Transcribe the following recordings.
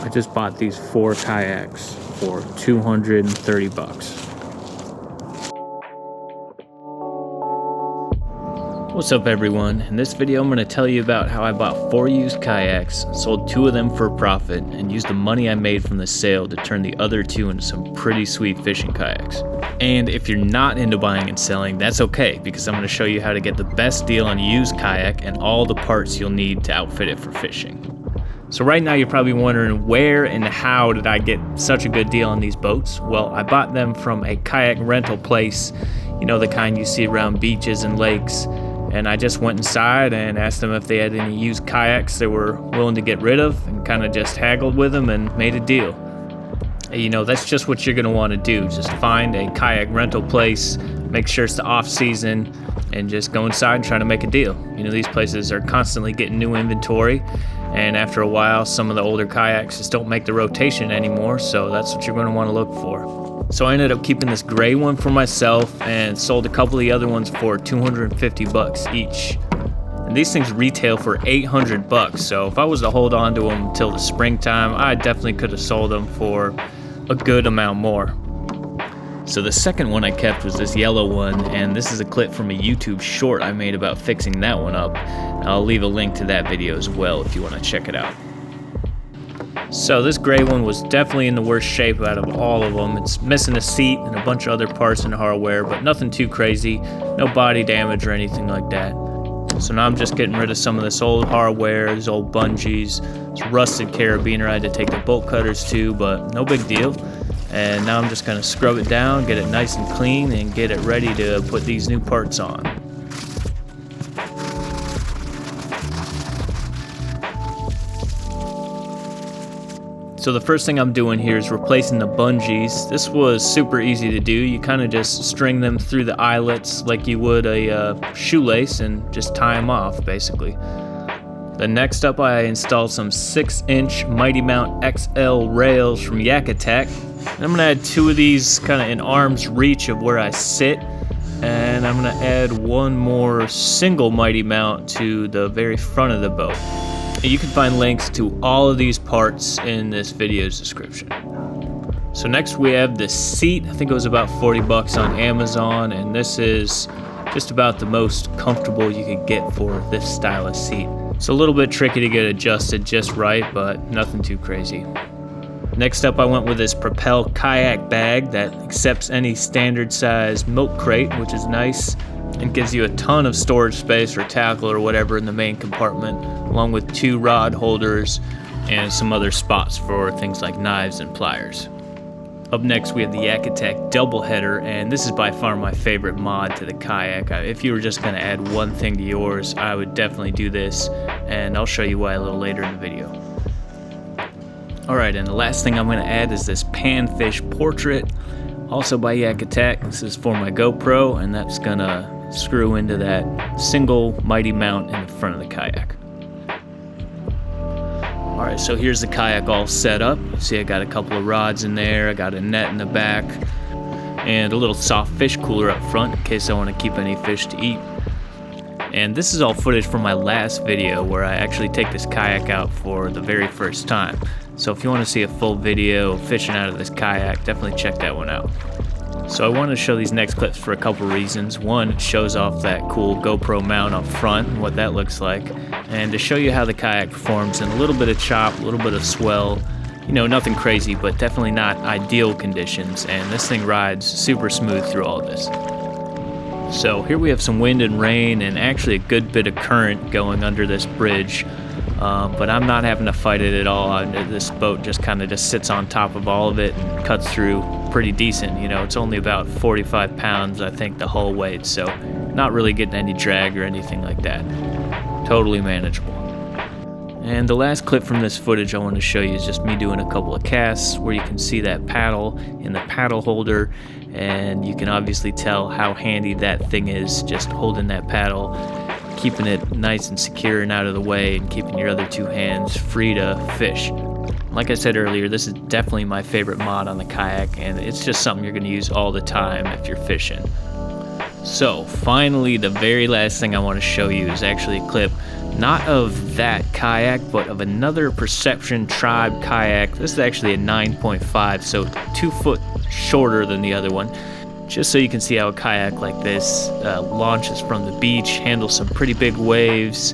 I just bought these 4 kayaks for $230. What's up everyone? In this video I'm going to tell you about how I bought 4 used kayaks, sold 2 of them for a profit, and used the money I made from the sale to turn the other 2 into some pretty sweet fishing kayaks. And if you're not into buying and selling, that's okay, because I'm going to show you how to get the best deal on a used kayak and all the parts you'll need to outfit it for fishing. So right now you're probably wondering, where and how did I get such a good deal on these boats? Well, I bought them from a kayak rental place, you know, the kind you see around beaches and lakes. And I just went inside and asked them if they had any used kayaks they were willing to get rid of, and kind of just haggled with them and made a deal. You know, that's just what you're going to want to do. Just find a kayak rental place, make sure it's the off season, and just go inside and try to make a deal. You know, these places are constantly getting new inventory, and after a while some of the older kayaks just don't make the rotation anymore, so that's what you're going to want to look for. So I ended up keeping this gray one for myself and sold a couple of the other ones for $250 each. And these things retail for $800, so if I was to hold on to them until the springtime, I definitely could have sold them for a good amount more. So the second one I kept was this yellow one, and this is a clip from a YouTube short I made about fixing that one up. I'll leave a link to that video as well if you want to check it out. So this gray one was definitely in the worst shape out of all of them. It's missing a seat and a bunch of other parts and hardware, but nothing too crazy, no body damage or anything like that. So now I'm just getting rid of some of this old hardware, these old bungees, this rusted carabiner I had to take the bolt cutters to, but no big deal. And now I'm just going to scrub it down, get it nice and clean, and get it ready to put these new parts on. So the first thing I'm doing here is replacing the bungees. This was super easy to do. You kind of just string them through the eyelets like you would a shoelace and just tie them off, basically. Then next up, I installed some 6-inch Mighty Mount XL rails from Kayak. And I'm going to add 2 of these kind of in arm's reach of where I sit. And I'm going to add 1 more single Mighty Mount to the very front of the boat. You can find links to all of these parts in this video's description. So next we have the seat. I think it was about $40 on Amazon, and this is just about the most comfortable you could get for this style of seat. It's a little bit tricky to get adjusted just right, but nothing too crazy. Next up I went with this Propel kayak bag that accepts any standard size milk crate, which is nice, and gives you a ton of storage space or tackle or whatever in the main compartment, along with 2 rod holders and some other spots for things like knives and pliers. Up next we have the Kayak double header, and this is by far my favorite mod to the kayak. If you were just going to add one thing to yours, I would definitely do this, and I'll show you why a little later in the video. Alright, and the last thing I'm going to add is this panfish portrait, also by Kayak. This is for my GoPro, and that's going to screw into that single Mighty Mount in the front of the kayak. Alright, so here's the kayak all set up. See, I got a couple of rods in there, I got a net in the back, and a little soft fish cooler up front in case I want to keep any fish to eat. And this is all footage from my last video where I actually take this kayak out for the very first time. So if you want to see a full video of fishing out of this kayak, definitely check that one out. So I wanted to show these next clips for a couple reasons. One, it shows off that cool GoPro mount up front and what that looks like, and to show you how the kayak performs in a little bit of chop, a little bit of swell. You know, nothing crazy, but definitely not ideal conditions, and this thing rides super smooth through all of this. So here we have some wind and rain, and actually a good bit of current going under this bridge. But I'm not having to fight it at all. This boat just kind of just sits on top of all of it and cuts through pretty decent. You know, it's only about 45 pounds, I think, the whole weight, so not really getting any drag or anything like that. Totally manageable. And the last clip from this footage I want to show you is just me doing a couple of casts where you can see that paddle in the paddle holder, and you can obviously tell how handy that thing is, just holding that paddle, keeping it nice and secure and out of the way, and keeping your other 2 hands free to fish. Like I said earlier, this is definitely my favorite mod on the kayak, and it's just something you're going to use all the time if you're fishing. So finally, the very last thing I want to show you is actually a clip not of that kayak, but of another Perception Tribe kayak. This is actually a 9.5, so 2 foot shorter than the other one. Just so you can see how a kayak like this launches from the beach, handles some pretty big waves,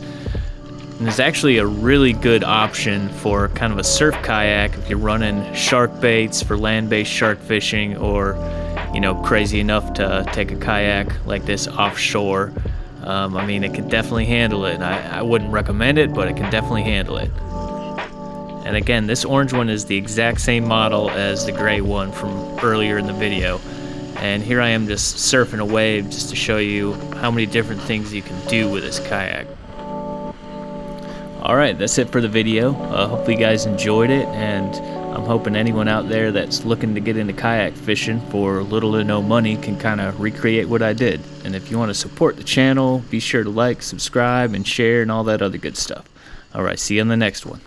and is actually a really good option for kind of a surf kayak if you're running shark baits for land-based shark fishing, or crazy enough to take a kayak like this offshore. I mean, it can definitely handle it. I wouldn't recommend it, but it can definitely handle it. And again, this orange one is the exact same model as the gray one from earlier in the video. And here I am just surfing a wave just to show you how many different things you can do with this kayak. Alright, that's it for the video. Hopefully you guys enjoyed it, and I'm hoping anyone out there that's looking to get into kayak fishing for little to no money can kind of recreate what I did. And if you want to support the channel, be sure to like, subscribe, and share, and all that other good stuff. Alright, see you on the next one.